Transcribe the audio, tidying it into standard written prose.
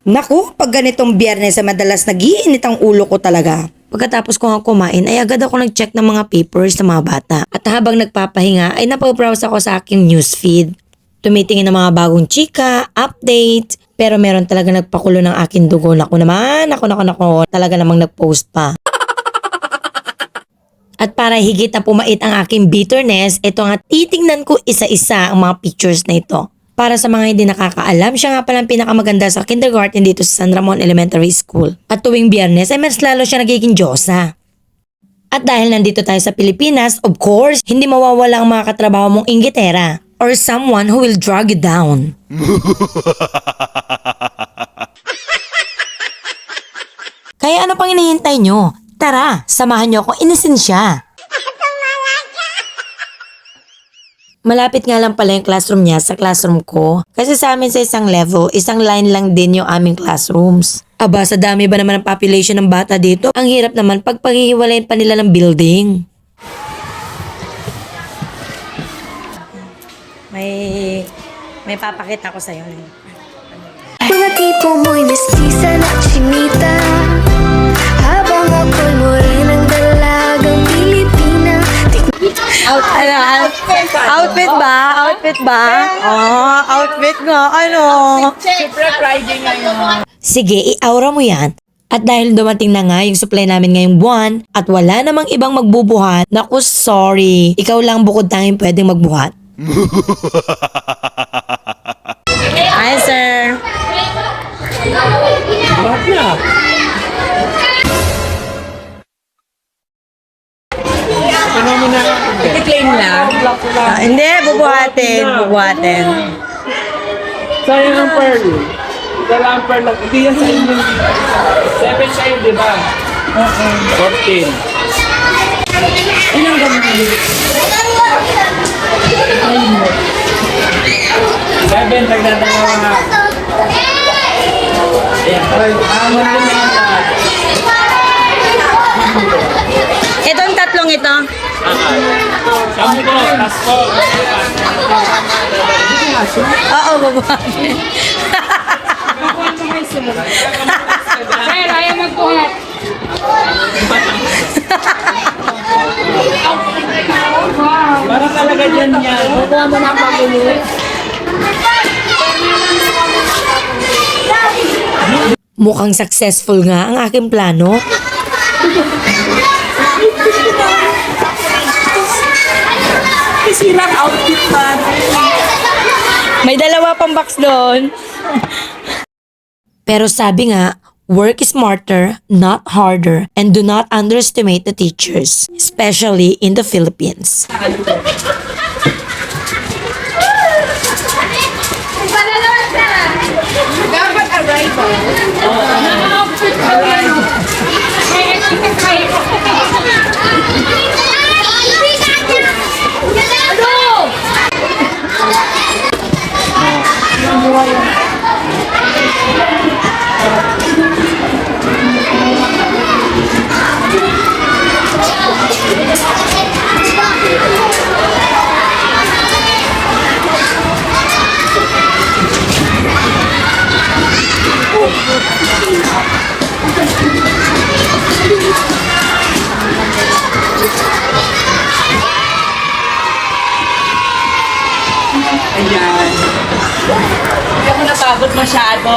Naku, pag ganitong biyernes ay madalas nagiinit ang ulo ko talaga. Pagkatapos ko nga kumain ay agad ako nag-check ng mga papers ng mga bata. At habang nagpapahinga ay napabrowse ako sa aking newsfeed. Tumitingin ng mga bagong chika, update, pero meron talaga nagpakulo ng aking dugo. Naku naman, naku, talaga namang nag-post pa. At para higit na pumait ang aking bitterness, ito nga titingnan ko isa-isa ang mga pictures na ito. Para sa mga hindi nakakaalam, siya nga palang pinakamaganda sa kindergarten dito sa San Ramon Elementary School. At tuwing biyernes ay mas lalo siya nagiging Diyosa. At dahil nandito tayo sa Pilipinas, of course, hindi mawawala ang mga katrabaho mong inggitera or someone who will drag you down. Kaya ano pang hinihintay nyo? Tara, samahan nyo akong inisin siya. Malapit nga lang pala yung classroom niya sa classroom ko. Kasi sa amin sa isang level, isang line lang din yung aming classrooms. Aba, sa dami ba naman ang population ng bata dito? Ang hirap naman pag paghihiwalayin pa nila ng building. May papakita ko sa'yo. Mga tipo mo'y mestiza na chinita, habang ako'y morenang dalagang Pilipina. Outfit ba? Outfit ba? Oh, outfit nga. Ano? Super Friday ngayon. Sige, i-aura mo yan. At dahil dumating na nga yung supply namin ngayong buwan at wala namang ibang magbubuhat, naku sorry, ikaw lang bukod tanging pwedeng magbuhat. Hi sir. Bakit na? Phenomena. I-claim lang. Hindi, bubuhatin. Sayang ang pearl. Dala ang pearl lang. Hindi yan sa inyo. 7 kayo, di ba? 14. Ilang ganun? 7, nagdadalawa nga. Ayan. Aman din na yan lahat. Itong tatlong ito. Sampo, tasko. Oo, bubuhatin. Sir, ayaw magbuhat. Para talaga dyan yan. Kuha mo na ang pagbuhat. Mukhang successful nga ang aking plano. Silang outfit pa. May dalawa pang box doon. Pero sabi nga, work smarter, not harder, and do not underestimate the teachers, especially in the Philippines. Dapat arrival. Ayan. Hindi ako napagod masyado.